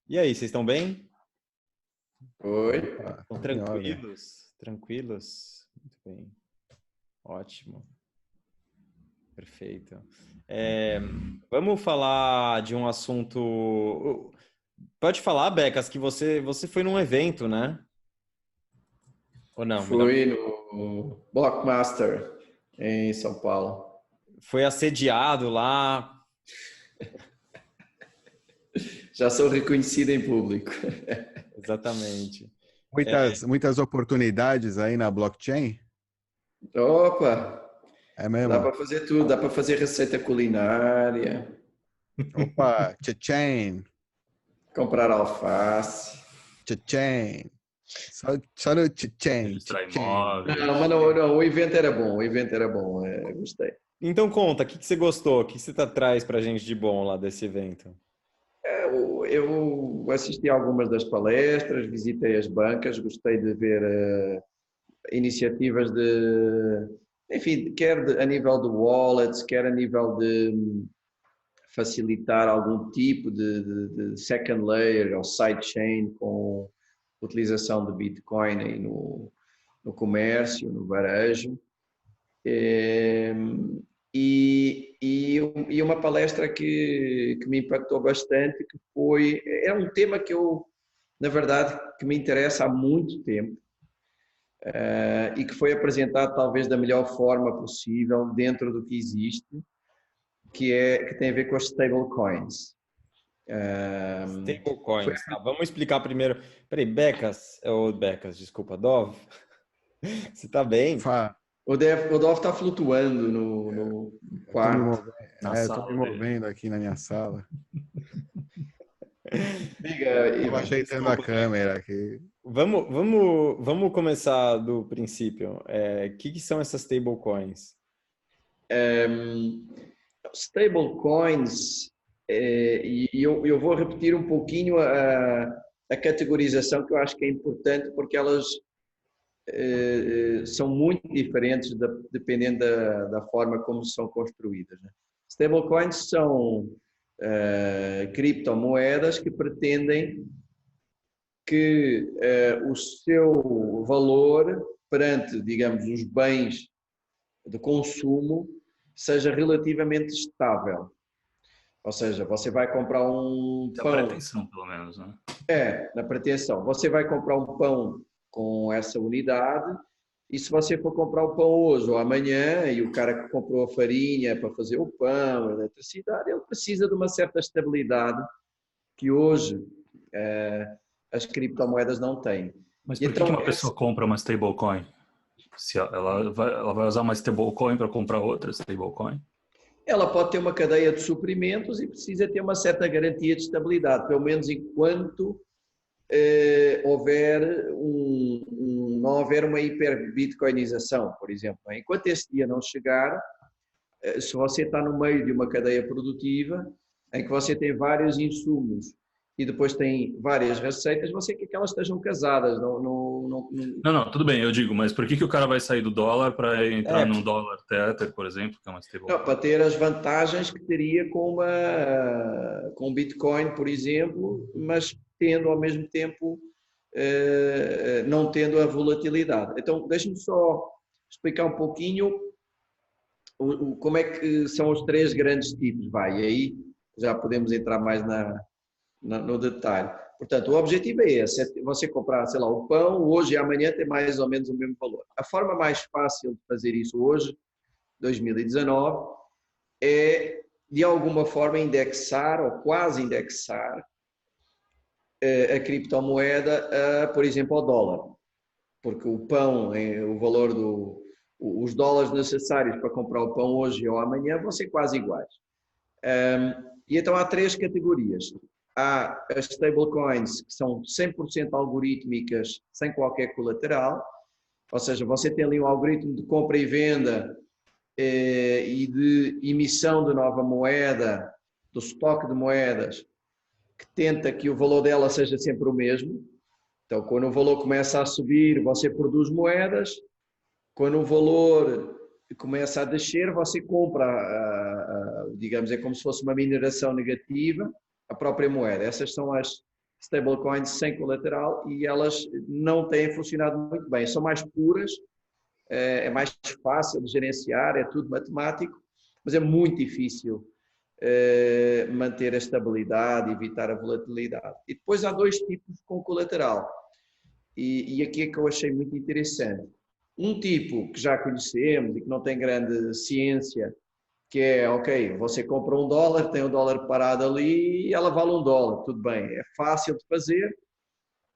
E aí, vocês estão bem? Oi. Estão tranquilos? Tranquilos? Muito bem. Ótimo. Perfeito. Vamos falar de um assunto... Pode falar, Becas, que você foi num evento, né? Ou não? Fui no Blockmaster em São Paulo. Foi assediado lá. Já sou reconhecido em público. Exatamente. Muitas oportunidades aí na blockchain? Opa! É mesmo? Dá para fazer tudo, dá para fazer receita culinária, Opa, tcha-chain, comprar alface. tcha-chain. Só no tcha-chain. Registrar imóveis. Não, mas não, o evento era bom, gostei. Então conta, o que você gostou? O que você traz pra gente de bom lá desse evento? Eu assisti a algumas das palestras, visitei as bancas, gostei de ver iniciativas enfim, quer a nível de wallets, quer a nível de facilitar algum tipo de second layer ou sidechain com utilização de Bitcoin aí no comércio, no varejo. E uma palestra que me impactou bastante, que é um tema que na verdade, que me interessa há muito tempo, e que foi apresentado talvez da melhor forma possível dentro do que existe, que tem a ver com as stablecoins. Stablecoins. Tá, vamos explicar primeiro. Peraí, Becas, desculpa, Dov. Você tá bem? O Dov está flutuando no quarto. Estou me movendo aqui na minha sala. Diga, ajeitando a câmera aqui. Vamos começar do princípio. O que são essas stablecoins? Stablecoins, e eu vou repetir um pouquinho a categorização, que eu acho que é importante, porque elas são muito diferentes dependendo da forma como são construídas. Né? Stablecoins são criptomoedas que pretendem que o seu valor perante, digamos, os bens de consumo seja relativamente estável. Ou seja, você vai comprar um pão... Na pretensão, pelo menos, né? Na pretensão. Você vai comprar um pão com essa unidade e se você for comprar o pão hoje ou amanhã e o cara que comprou a farinha para fazer o pão, a eletricidade, ele precisa de uma certa estabilidade que hoje as criptomoedas não têm. Mas por que uma pessoa compra uma stablecoin? Se ela vai usar uma stablecoin para comprar outra stablecoin? Ela pode ter uma cadeia de suprimentos e precisa ter uma certa garantia de estabilidade, pelo menos enquanto não houver uma hiperbitcoinização, por exemplo. Enquanto esse dia não chegar, se você está no meio de uma cadeia produtiva, em que você tem vários insumos e depois tem várias receitas, você quer que elas estejam casadas. Não, tudo bem, eu digo, mas por que o cara vai sair do dólar para entrar num dólar Tether, por exemplo, que é uma stablecoin? Para ter as vantagens que teria com Bitcoin, por exemplo, mas tendo ao mesmo tempo, não tendo a volatilidade. Então, deixe-me só explicar um pouquinho como é que são os três grandes tipos, e aí já podemos entrar mais no detalhe. Portanto, o objetivo é esse, é você comprar, sei lá, o pão, hoje e amanhã tem mais ou menos o mesmo valor. A forma mais fácil de fazer isso hoje, 2019, é de alguma forma indexar ou quase indexar a criptomoeda, por exemplo, ao dólar. Porque o pão, o valor os dólares necessários para comprar o pão hoje ou amanhã vão ser quase iguais. E então há três categorias. Há as stablecoins, que são 100% algorítmicas, sem qualquer colateral, ou seja, você tem ali um algoritmo de compra e venda e de emissão de nova moeda, do estoque de moedas, que tenta que o valor dela seja sempre o mesmo. Então, quando o valor começa a subir, você produz moedas, quando o valor começa a descer, você compra, digamos, é como se fosse uma mineração negativa, a própria moeda. Essas são as stablecoins sem colateral e elas não têm funcionado muito bem. São mais puras, é mais fácil de gerenciar, é tudo matemático, mas é muito difícil manter a estabilidade, evitar a volatilidade. E depois há dois tipos com colateral. E aqui é que eu achei muito interessante. Um tipo que já conhecemos e que não tem grande ciência, que é, ok, você compra $1, tem $1 parado ali e ela vale $1, tudo bem, é fácil de fazer,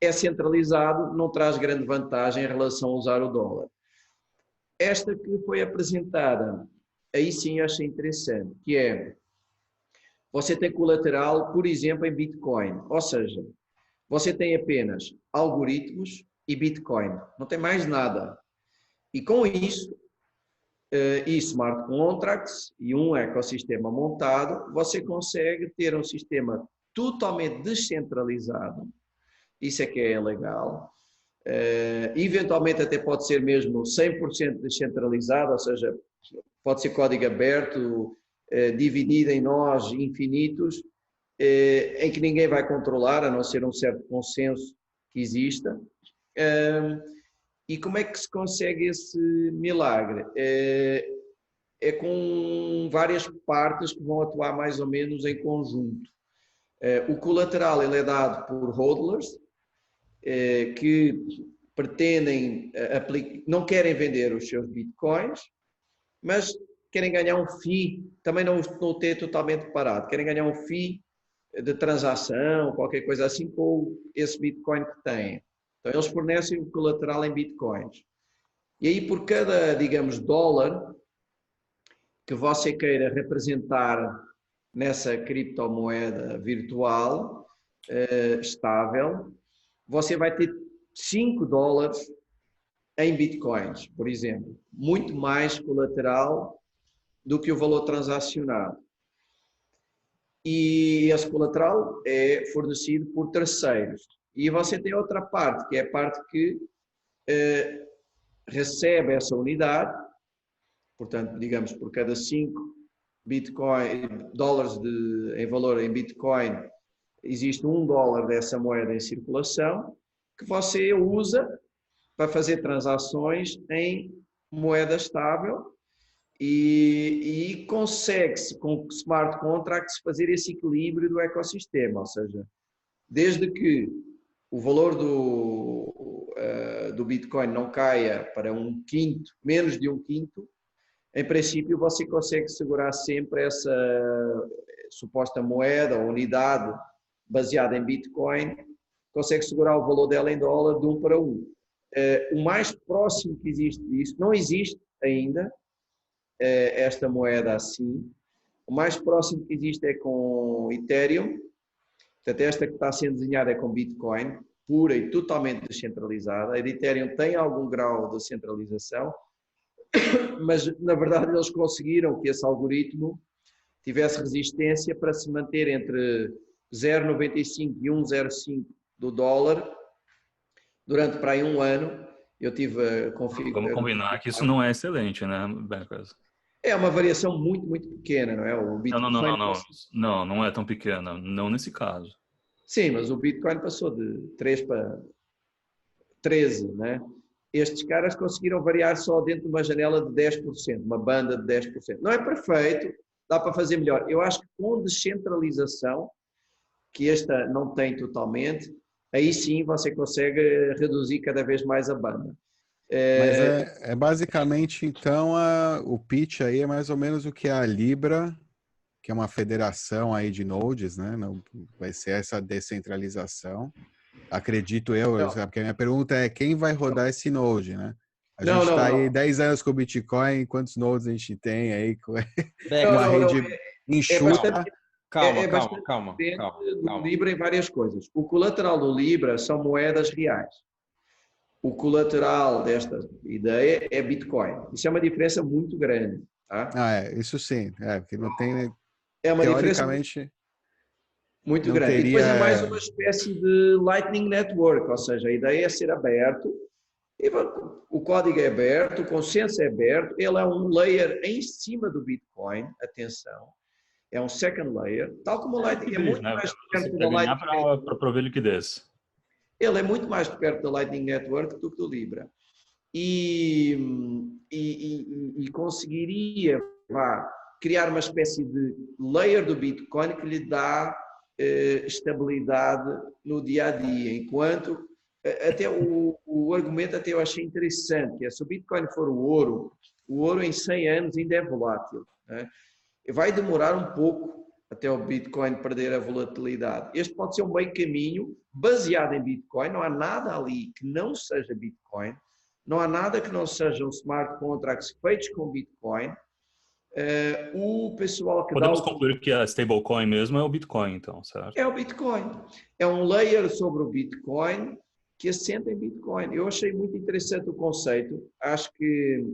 é centralizado, não traz grande vantagem em relação a usar o dólar. Esta que foi apresentada, aí sim eu achei interessante, que é, você tem colateral, por exemplo, em Bitcoin, ou seja, você tem apenas algoritmos e Bitcoin, não tem mais nada. E com isso, e smart contracts e um ecossistema montado, você consegue ter um sistema totalmente descentralizado. Isso é que é legal. Eventualmente até pode ser mesmo 100% descentralizado, ou seja, pode ser código aberto, dividido em nós infinitos, em que ninguém vai controlar, a não ser um certo consenso que exista. E como é que se consegue esse milagre? É com várias partes que vão atuar mais ou menos em conjunto. O colateral ele é dado por hodlers, que pretendem não querem vender os seus bitcoins, mas querem ganhar um FII, também não o ter totalmente parado, querem ganhar um FII de transação, qualquer coisa assim, com esse bitcoin que têm. Então, eles fornecem o colateral em bitcoins. E aí, por cada, digamos, dólar que você queira representar nessa criptomoeda virtual estável, você vai ter $5 em bitcoins, por exemplo. Muito mais colateral do que o valor transacionado. E esse colateral é fornecido por terceiros. E você tem outra parte, que é a parte que recebe essa unidade, portanto, digamos, por cada 5 dólares em valor em Bitcoin, existe $1 dessa moeda em circulação, que você usa para fazer transações em moeda estável e consegue-se, com smart contracts, fazer esse equilíbrio do ecossistema, ou seja, desde que o valor do Bitcoin não caia para menos de 1/5, em princípio você consegue segurar sempre essa suposta moeda ou unidade baseada em Bitcoin, consegue segurar o valor dela em dólar de 1 para 1. O mais próximo que existe disso, não existe ainda esta moeda assim, o mais próximo que existe é com Ethereum. Portanto, esta que está sendo desenhada é com Bitcoin, pura e totalmente descentralizada. A Ethereum tem algum grau de centralização, mas na verdade eles conseguiram que esse algoritmo tivesse resistência para se manter entre 0,95 e 1,05 do dólar durante para aí um ano. Eu tive a configurar. Vamos combinar que isso não é excelente, né, Becas? É uma variação muito, muito pequena, não é? O Bitcoin não é tão pequena, não nesse caso. Sim, mas o Bitcoin passou de 3 para 13, né? Estes caras conseguiram variar só dentro de uma janela de 10%, uma banda de 10%. Não é perfeito, dá para fazer melhor. Eu acho que com descentralização, que esta não tem totalmente, aí sim você consegue reduzir cada vez mais a banda. Mas é basicamente, então, o pitch aí é mais ou menos o que é a Libra, que é uma federação aí de nodes, né? Não, vai ser essa descentralização. Acredito eu, porque a minha pergunta é quem vai rodar esse node, né? A gente está aí 10 anos com o Bitcoin, quantos nodes a gente tem aí? Uma rede enxuta. Calma. Do Libra em várias coisas. O colateral do Libra são moedas reais. O colateral desta ideia é Bitcoin. Isso é uma diferença muito grande. Tá? Isso sim. Porque não tem... É uma teoricamente, diferença muito grande. E depois é mais uma espécie de Lightning Network, ou seja, a ideia é ser aberto, o código é aberto, o consenso é aberto, ele é um layer em cima do Bitcoin, atenção, É um second layer, tal como o Lightning é muito mais perto da ganhar Lightning. para prover liquidez. Ele é muito mais perto da Lightning Network do que do Libra. E conseguiria criar uma espécie de layer do Bitcoin que lhe dá estabilidade no dia a dia, enquanto até o argumento até eu achei interessante, que é se o Bitcoin for o ouro em 100 anos ainda é volátil, né? Vai demorar um pouco até o Bitcoin perder a volatilidade. Este pode ser um meio caminho baseado em Bitcoin, não há nada ali que não seja Bitcoin, não há nada que não sejam smart contracts feitos com Bitcoin. O pessoal que podemos concluir que a stablecoin mesmo é o Bitcoin, então, certo? É o Bitcoin. É um layer sobre o Bitcoin que assenta em Bitcoin. Eu achei muito interessante o conceito. Acho que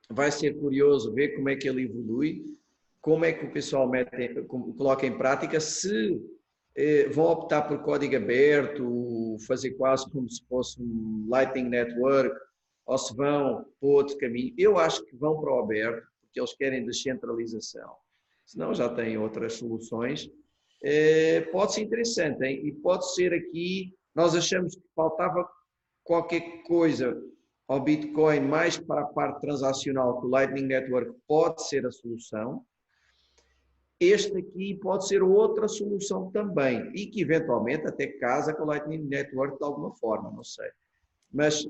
vai ser curioso ver como é que ele evolui, como é que o pessoal coloca em prática, se vão optar por código aberto, fazer quase como se fosse um Lightning Network, ou se vão para outro caminho. Eu acho que vão para o aberto, porque eles querem descentralização. Senão já têm outras soluções. Pode ser interessante, hein? E pode ser aqui, nós achamos que faltava qualquer coisa ao Bitcoin mais para a parte transacional, que o Lightning Network pode ser a solução. Este aqui pode ser outra solução também, e que eventualmente até casa com o Lightning Network de alguma forma, não sei. Mas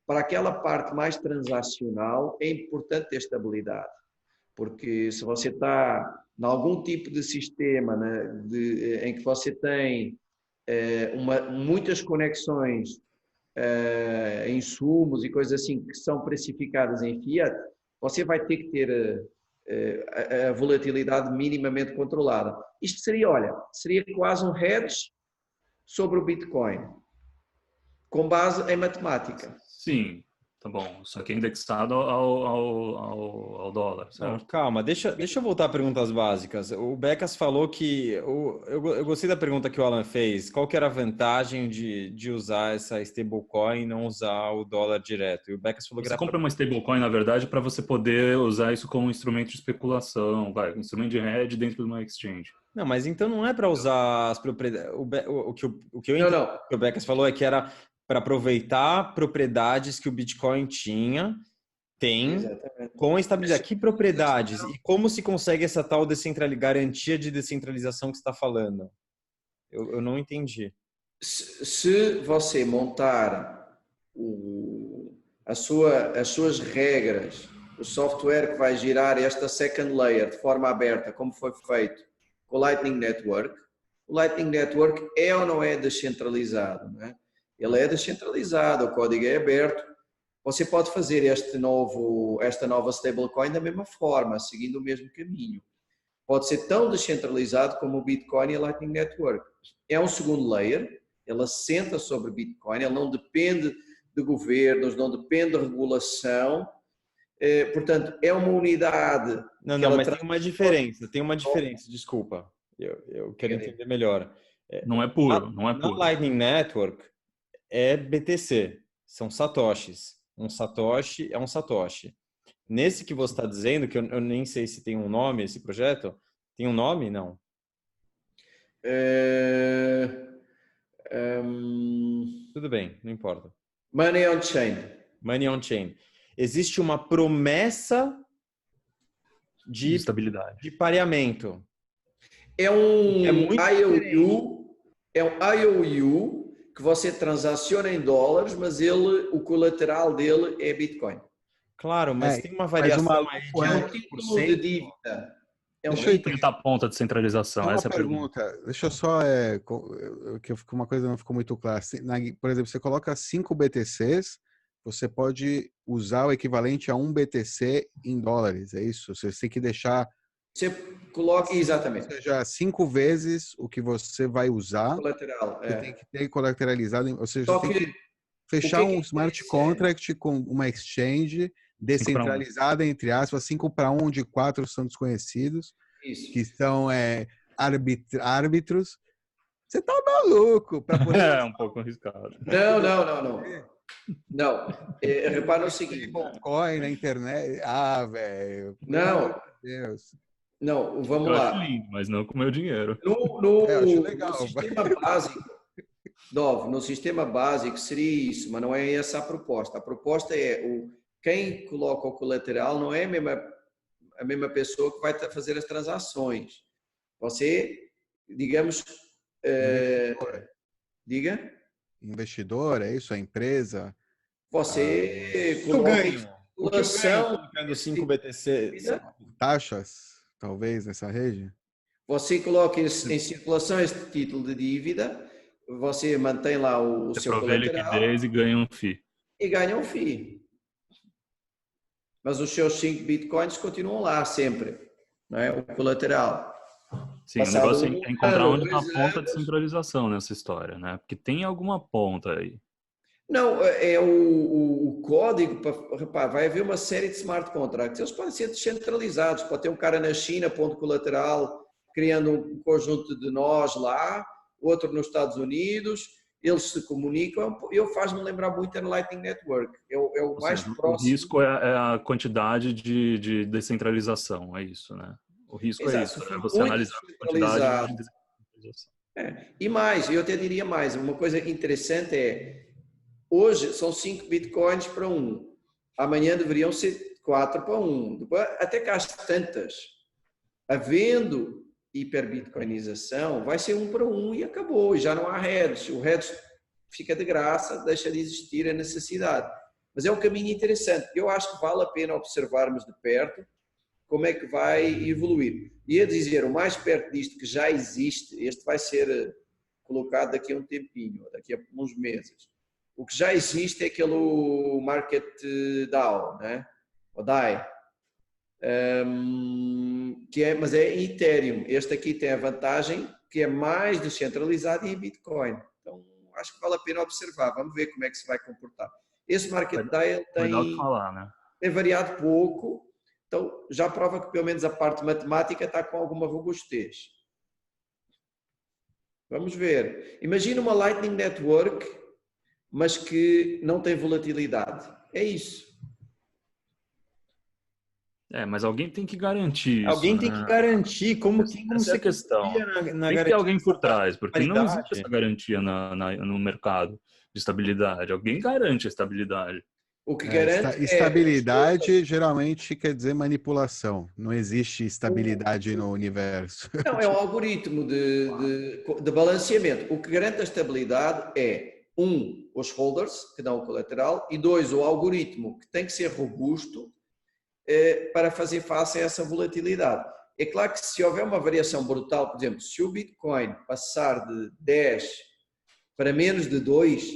para aquela parte mais transacional é importante ter estabilidade, porque se você está em algum tipo de sistema, né, em que você tem muitas conexões, insumos e coisas assim que são precificadas em fiat, você vai ter que ter a volatilidade minimamente controlada. Isto seria quase um hedge sobre o Bitcoin, com base em matemática. Sim, tá bom. Só que é indexado ao dólar, certo? Não, calma, deixa eu voltar a perguntas básicas. O Becas falou que... Eu gostei da pergunta que o Alan fez. Qual que era a vantagem de usar essa stablecoin e não usar o dólar direto? E o Becas falou que Você era... compra uma stablecoin, na verdade, para você poder usar isso como instrumento de especulação, um instrumento de hedge dentro de uma exchange. Não, mas então não é para usar as propriedades... O que eu entendi Não. que o Becas falou é que era para aproveitar propriedades que o Bitcoin tem Exatamente. com a estabilidade. Que propriedades? E como se consegue essa tal garantia de descentralização que você está falando? Eu não entendi. Se você montar as suas regras, o software que vai girar esta second layer de forma aberta, como foi feito com o Lightning Network, o Lightning Network é ou não é descentralizado, não é? Ele é descentralizado, o código é aberto. Você pode fazer esta nova stablecoin da mesma forma, seguindo o mesmo caminho. Pode ser tão descentralizado como o Bitcoin e a Lightning Network. É um segundo layer, ele assenta sobre Bitcoin, ele não depende de governos, não depende de regulação, portanto, é uma unidade... Não, mas tem uma diferença, desculpa. Eu quero entender melhor. Não é puro, Na Lightning Network é BTC, são satoshis. Um satoshi é um satoshi. Nesse que você está dizendo, que eu nem sei se tem um nome esse projeto, tem um nome? Não. Tudo bem, não importa. Money on Chain. Money on Chain. Existe uma promessa de estabilidade, de pareamento. É um IOU que você transaciona em dólares, mas o colateral dele é Bitcoin. Claro, mas tem uma variação aí de é um título de dívida. Deixa eu tentar a ponta de centralização. Uma essa é a pergunta. Deixa eu só... que uma coisa não ficou muito clara. Por exemplo, você coloca 5 BTCs, você pode usar o equivalente a 1 BTC em dólares, é isso? Você tem que deixar... Você coloca, exatamente. Ou seja, 5 vezes o que você vai usar. Colateral, você tem que ter colateralizado. Ou seja, você tem que fechar um smart contract com uma exchange descentralizada, entre aspas, 5-1, de 4 são desconhecidos, que são árbitros. Você tá maluco para poder... É um pouco arriscado. Não. Repara o seguinte. Bitcoin na internet. Velho. Não. Meu Deus. Não, vamos Eu lá. acho lindo, mas não com o meu dinheiro. Acho legal. No sistema básico, no sistema básico seria isso, mas não é essa a proposta. A proposta é quem coloca o colateral não é a mesma pessoa que vai fazer as transações. Você, digamos, diga? Investidor, é isso? A empresa? Você Eu coloca em ganho. O que eu ganho circulação colocando 5 BTC? Taxas, talvez, nessa rede? Você coloca em circulação este título de dívida, você mantém lá o Você seu provê colateral liquidez e ganha um FII. e ganha um FII. Mas os seus 5 bitcoins continuam lá sempre, não é? O colateral. Sim, Passado o negócio é encontrar ano, onde está a 2 ponta de anos. centralização nessa história, né? Porque tem alguma ponta aí. Não, é o código, rapaz, vai haver uma série de smart contracts. Eles podem ser descentralizados. Pode ter um cara na China, ponto colateral, criando um conjunto de nós lá, outro nos Estados Unidos. Eles se comunicam. Faz-me lembrar muito a Lightning Network. É o Ou mais seja, o próximo. risco é a quantidade de descentralização, é isso, né? O risco é Exato, isso, se é for você muito analisar a quantidade de descentralizado. descentralização. E mais, eu até diria mais, uma coisa interessante é, hoje são 5 bitcoins para um, amanhã deveriam ser 4 para um, depois, até que às tantas, havendo hiperbitcoinização, vai ser 1 para 1 e acabou, e já não há hedge, o hedge fica de graça, deixa de existir a necessidade. Mas é um caminho interessante, eu acho que vale a pena observarmos de perto como é que vai evoluir. E a dizer, o mais perto disto que já existe, este vai ser colocado daqui a um tempinho, daqui a uns meses. O que já existe é aquele Market DAO, né? O DAI, mas é em Ethereum. Este aqui tem a vantagem que é mais descentralizado e em Bitcoin. Então, acho que vale a pena observar. Vamos ver como é que se vai comportar. Esse Market DAI Vai dar o que falar, né? tem variado pouco, então já prova que pelo menos a parte matemática está com alguma robustez. Vamos ver. Imagina uma Lightning Network, mas que não tem volatilidade. É isso. Mas alguém tem que garantir isso, Alguém né? tem que garantir como Essa você é a questão. confia na Tem que ter alguém por trás, porque não existe paridade. essa garantia no mercado de estabilidade. Alguém garante a estabilidade. O que garante estabilidade geralmente quer dizer manipulação. Não existe estabilidade no universo. Não, é um algoritmo de balanceamento. O que garante a estabilidade é, os holders, que dão o colateral, e 2, o algoritmo, que tem que ser robusto para fazer face a essa volatilidade. É claro que se houver uma variação brutal, por exemplo, se o Bitcoin passar de 10 para menos de 2,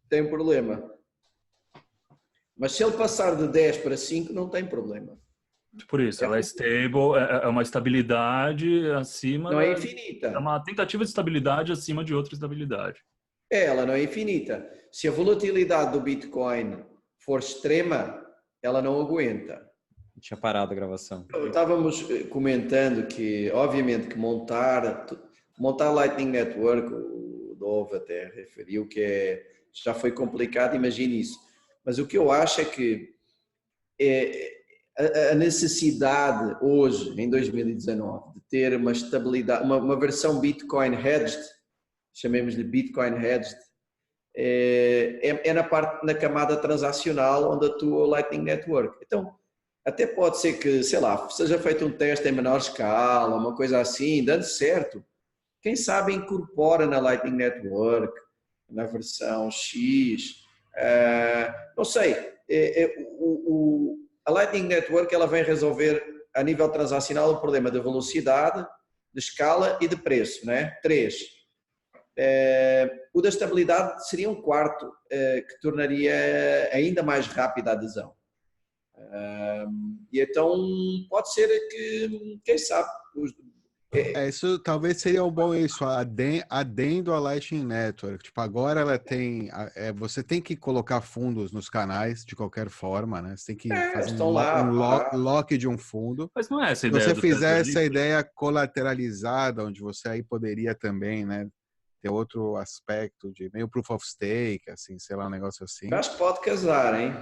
tem um problema. Mas se ele passar de 10 para 5, não tem problema. Por isso, ela é stable, é uma estabilidade acima... Não é infinita. É uma tentativa de estabilidade acima de outra estabilidade. Ela não é infinita. Se a volatilidade do Bitcoin for extrema, ela não aguenta. Tinha parado a gravação. Estávamos comentando que, obviamente, que montar Lightning Network, o Dove até referiu que já foi complicado, imagine isso. Mas o que eu acho é que a necessidade hoje, em 2019, de ter uma estabilidade, uma versão Bitcoin hedged, chamemos-lhe Bitcoin hedged, na camada transacional onde atua o Lightning Network. Então, até pode ser que, sei lá, seja feito um teste em menor escala, uma coisa assim, dando certo. Quem sabe incorpora na Lightning Network, na versão X, não sei. A Lightning Network ela vem resolver a nível transacional o problema da velocidade, de escala e de preço, né? 3. O da estabilidade seria um quarto, que tornaria ainda mais rápida a adesão. E então pode ser que, quem sabe, isso talvez seria um bom adendo à Lightning Network. Tipo, agora ela tem, você tem que colocar fundos nos canais de qualquer forma, né? Você tem que fazer lock de um fundo. Mas não é essa a Se ideia. você fizer essa ideia colateralizada, onde você aí poderia também, né, ter outro aspecto de meio proof of stake, assim, sei lá, um negócio assim. Acho que pode casar, hein?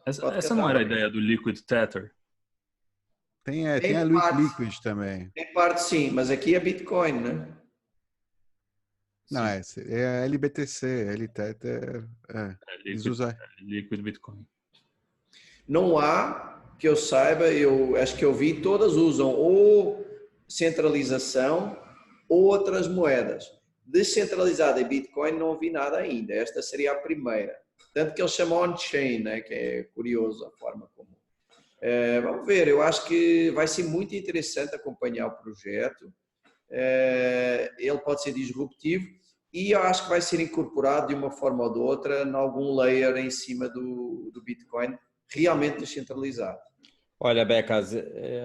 Essa não era a ideia do Liquid Tether? Tem a Liquid também. Em parte sim, mas aqui é Bitcoin, né? Não, é LBTC, LTETher, eles usam. Liquid Bitcoin. Não há, que eu saiba, eu acho que eu vi, todas usam ou centralização ou outras moedas. Descentralizada em Bitcoin não vi nada ainda, esta seria a primeira. Tanto que eles chamam on-chain, né? Que é curioso a forma como. Vamos ver, eu acho que vai ser muito interessante acompanhar o projeto. Ele pode ser disruptivo e eu acho que vai ser incorporado de uma forma ou de outra em algum layer em cima do Bitcoin, realmente descentralizado. Olha, Becas,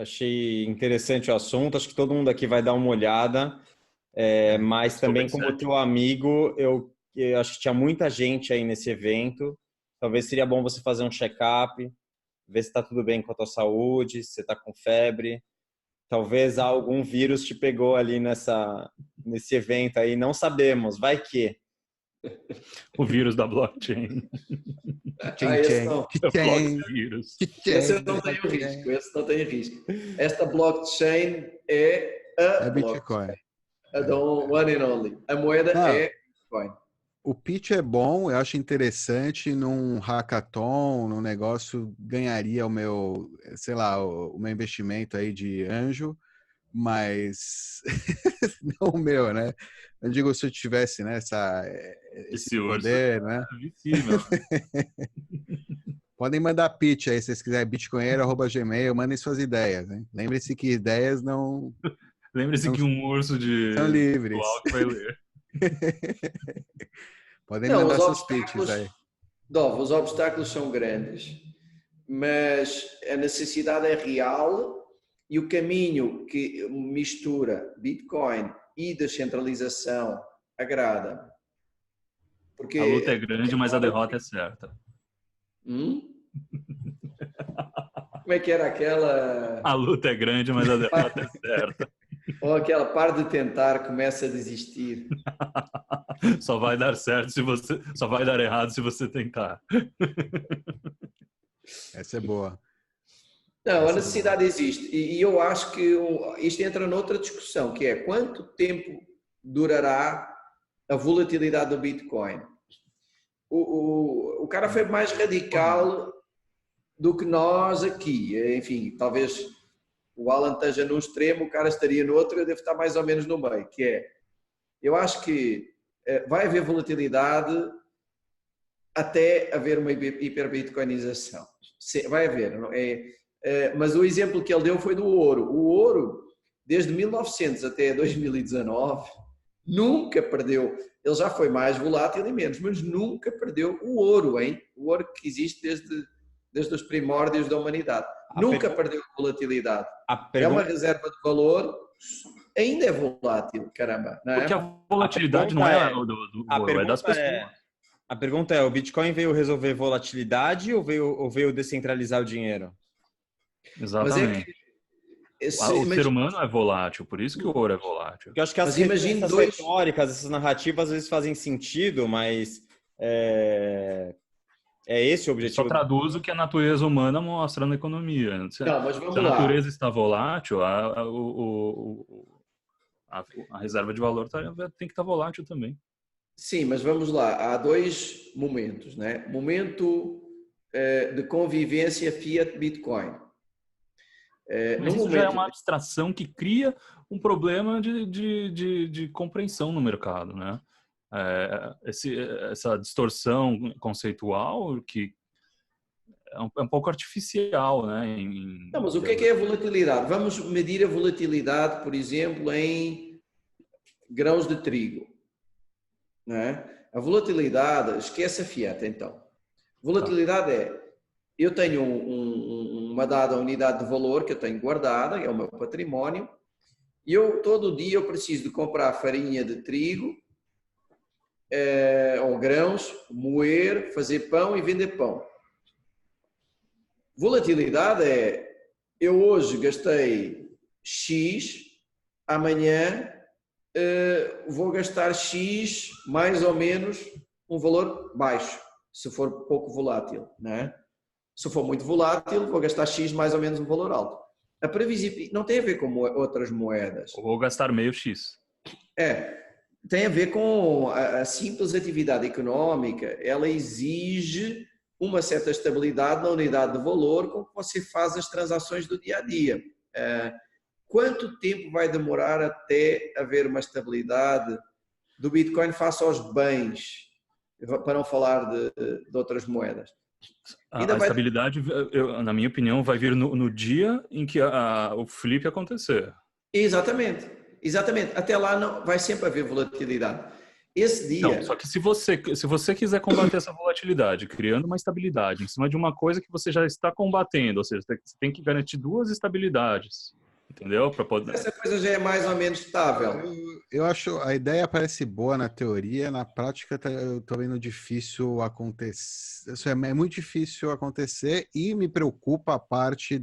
achei interessante o assunto, acho que todo mundo aqui vai dar uma olhada, mas também como teu amigo, eu acho que tinha muita gente aí nesse evento, talvez seria bom você fazer um check-up, ver se está tudo bem com a tua saúde, se você está com febre. Talvez algum vírus te pegou ali nesse evento aí, não sabemos, vai que. O vírus da blockchain. Esse não tem risco, Esta blockchain é a Bitcoin. A one and only. A moeda é Bitcoin. O pitch é bom, eu acho interessante. Num hackathon, num negócio, ganharia o meu, sei lá, o meu investimento aí de anjo, mas não o meu, né? Eu digo, se eu tivesse, né, esse poder, né? Podem mandar pitch aí, se vocês quiserem, bitcoinheiro@gmail, mandem suas ideias, né? Lembre-se que ideias não... Lembre-se que um urso de... São livres. Vai ler. Podem mandar seus pitches aí. Dov, os obstáculos são grandes, mas a necessidade é real e o caminho que mistura Bitcoin e descentralização agrada. Porque a luta é grande, mas a derrota é certa. Como é que era aquela... A luta é grande, mas a derrota é certa. Ou aquela parte de tentar começa a desistir. Só vai dar certo só vai dar errado se você tentar. Essa é boa. Não, a necessidade existe. E eu acho que isto entra noutra discussão, que é quanto tempo durará a volatilidade do Bitcoin. O cara foi mais radical do que nós aqui. Enfim, talvez o Alan esteja num extremo, o cara estaria no outro, eu devo estar mais ou menos no meio, que é, eu acho que vai haver volatilidade até haver uma hiperbitcoinização. Vai haver, não é? Mas o exemplo que ele deu foi do ouro. O ouro, desde 1900 até 2019, nunca perdeu. Ele já foi mais volátil e menos, mas nunca perdeu o ouro, hein? O ouro que existe desde os primórdios da humanidade. Nunca perdeu volatilidade. É uma reserva de valor, ainda é volátil, caramba. Não é? Porque a volatilidade não é do ouro, é das pessoas. A pergunta é, o Bitcoin veio resolver volatilidade ou veio descentralizar o dinheiro? Exatamente. O ser humano é volátil, por isso que o ouro é volátil. Eu acho que essas retóricas, essas narrativas às vezes fazem sentido, mas é esse o objetivo. Só traduz o que a natureza humana mostra na economia. Não, mas vamos se a natureza está volátil, a reserva de valor tem que estar volátil também. Sim, mas vamos lá. Há dois momentos, né? Momento de convivência Fiat-Bitcoin. Mas isso já é uma abstração que cria um problema de compreensão no mercado, né? Essa distorção conceitual que é um pouco artificial, né? Não, mas o que é a volatilidade? Vamos medir a volatilidade, por exemplo, em grãos de trigo. Não é? A volatilidade, esquece a Fiat então. Volatilidade eu tenho uma dada unidade de valor que eu tenho guardada, é o meu património, e todo dia eu preciso de comprar farinha de trigo, ou grãos, moer, fazer pão e vender pão. Volatilidade eu hoje gastei X, amanhã vou gastar X, mais ou menos um valor baixo, se for pouco volátil, não é? Se for muito volátil, vou gastar X mais ou menos um valor alto. A previsibilidade não tem a ver com outras moedas. Ou gastar meio X. Tem a ver com a simples atividade económica. Ela exige uma certa estabilidade na unidade de valor com que você faz as transações do dia a dia. Quanto tempo vai demorar até haver uma estabilidade do Bitcoin face aos bens, para não falar de outras moedas? A estabilidade, na minha opinião, vai vir no dia em que o flip acontecer. Exatamente. Até lá não, vai sempre haver volatilidade. Esse dia... Não, só que se você quiser combater essa volatilidade, criando uma estabilidade em cima de uma coisa que você já está combatendo, ou seja, você tem que garantir duas estabilidades, entendeu? Essa coisa já é mais ou menos estável. Eu acho, a ideia parece boa na teoria, na prática eu tô vendo difícil acontecer. Isso é muito difícil acontecer e me preocupa a parte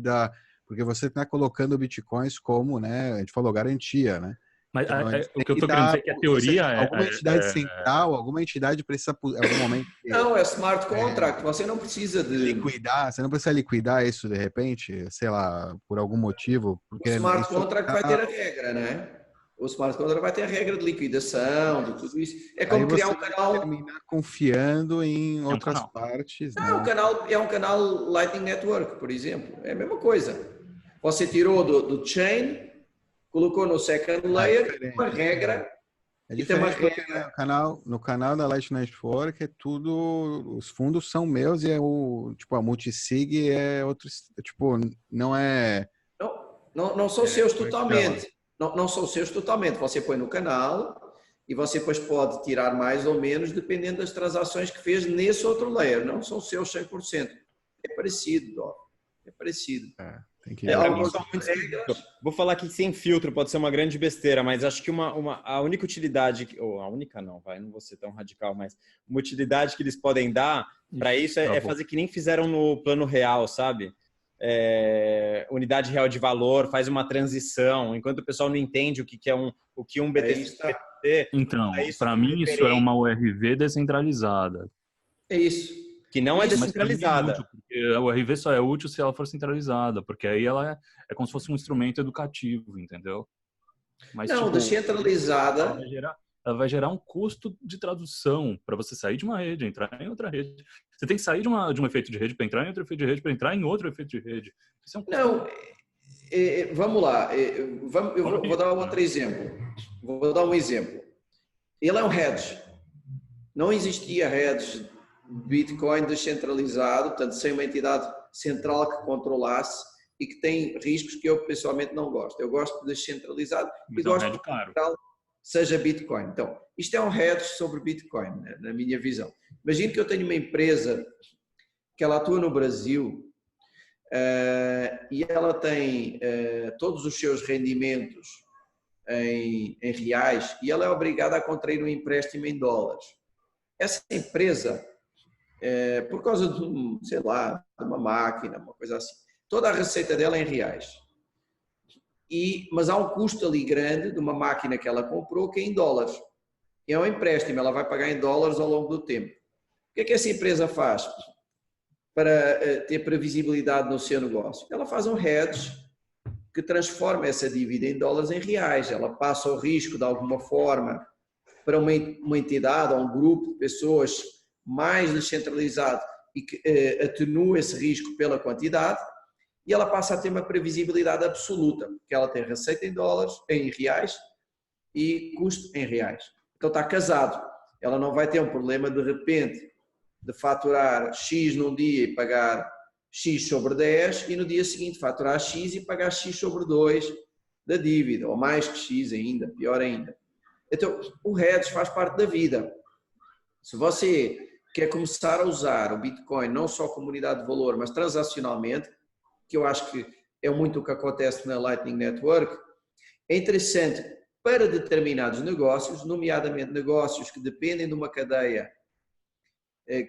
porque você está colocando bitcoins como, né, a gente falou, garantia, né? Mas então, o que eu estou querendo dizer é que a teoria alguma entidade central, alguma entidade precisa, em algum momento... Não, é smart contract, você não precisa de... liquidar, você não precisa liquidar isso de repente, sei lá, por algum motivo. Porque o smart contract vai ter a regra, né? O smart contract vai ter a regra de liquidação, de tudo isso. É como criar um canal... terminar confiando em outras partes. Não, é um canal Lightning Network, por exemplo. É a mesma coisa. Você tirou do chain, colocou no second layer, uma regra. É diferente porque no canal da Lightning Network é tudo, os fundos são meus e a multisig é outro, não é... Não são seus totalmente. Não são seus totalmente. Você põe no canal e você depois pode tirar mais ou menos dependendo das transações que fez nesse outro layer. Não são seus 100%. É parecido, Dó. É parecido. Vou falar aqui sem filtro, pode ser uma grande besteira, mas acho que a única utilidade, ou a única não vou ser tão radical, mas uma utilidade que eles podem dar para isso é fazer que nem fizeram no plano real, sabe? Unidade real de valor, faz uma transição, enquanto o pessoal não entende o que um BTC é BTC. Então, para mim isso é uma URV descentralizada. É isso. Que não é descentralizada. É útil, porque a URV só é útil se ela for centralizada, porque aí ela é como se fosse um instrumento educativo, entendeu? Mas, descentralizada... Ela vai gerar um custo de tradução para você sair de uma rede, entrar em outra rede. Você tem que sair de um efeito de rede para entrar em outro efeito de rede, para entrar em outro efeito de rede. Isso é um custo. Vamos lá. Eu vou dar outro exemplo. Vou dar um exemplo. Ele é um hedge. Não existia hedge Bitcoin descentralizado, portanto, sem uma entidade central que controlasse e que tem riscos que eu pessoalmente não gosto. Eu gosto de descentralizado e gosto de central, seja Bitcoin. Então, isto é um hedge sobre Bitcoin, né, na minha visão. Imagino que eu tenho uma empresa que ela atua no Brasil e ela tem todos os seus rendimentos em reais e ela é obrigada a contrair um empréstimo em dólares. Essa empresa, por causa de, sei lá, de uma máquina, uma coisa assim, toda a receita dela é em reais. Mas há um custo ali grande de uma máquina que ela comprou que é em dólares. E é um empréstimo, ela vai pagar em dólares ao longo do tempo. O que é que essa empresa faz para ter previsibilidade no seu negócio? Ela faz um hedge que transforma essa dívida em dólares em reais. Ela passa o risco de alguma forma para uma entidade ou um grupo de pessoas mais descentralizado e que atenua esse risco pela quantidade. E ela passa a ter uma previsibilidade absoluta, porque ela tem receita em dólares, em reais e custo em reais. Então está casado. Ela não vai ter um problema de repente de faturar X num dia e pagar X sobre 10 e no dia seguinte faturar X e pagar X sobre 2 da dívida, ou mais que X ainda, pior ainda. Então o hedge faz parte da vida. Se você quer começar a usar o Bitcoin não só como unidade de valor, mas transacionalmente, que eu acho que é muito o que acontece na Lightning Network, é interessante para determinados negócios, nomeadamente negócios que dependem de uma cadeia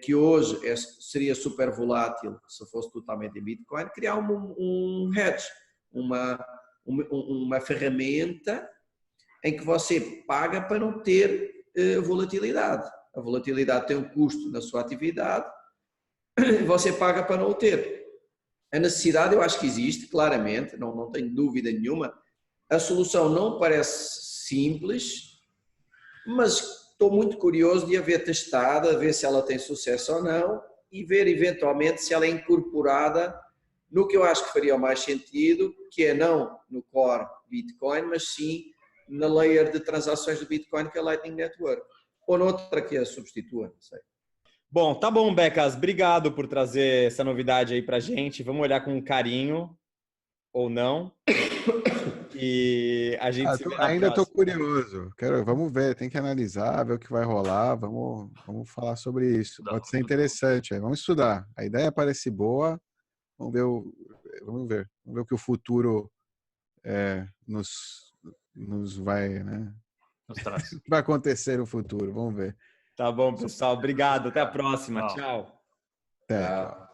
que hoje seria super volátil se fosse totalmente em Bitcoin, criar um hedge, uma ferramenta em que você paga para não ter volatilidade. A volatilidade tem um custo na sua atividade e você paga para não o ter. A necessidade eu acho que existe, claramente, não tenho dúvida nenhuma. A solução não parece simples, mas estou muito curioso de a ver testada, a ver se ela tem sucesso ou não e ver eventualmente se ela é incorporada no que eu acho que faria mais sentido, que é não no core Bitcoin, mas sim na layer de transações do Bitcoin, que é a Lightning Network. Ou noutra que a substitua, não sei. Bom, tá bom, Becas. Obrigado por trazer essa novidade aí pra gente. Vamos olhar com carinho, ou não. E a gente se vê na ainda estou próxima. curioso. Vamos ver, tem que analisar, ver o que vai rolar. Vamos falar sobre isso. Pode ser interessante. Vamos estudar. A ideia parece boa. Vamos ver o que o futuro nos vai, né? Vai acontecer no futuro. Vamos ver. Tá bom, pessoal. Obrigado. Até a próxima. Tchau. Até. Tchau.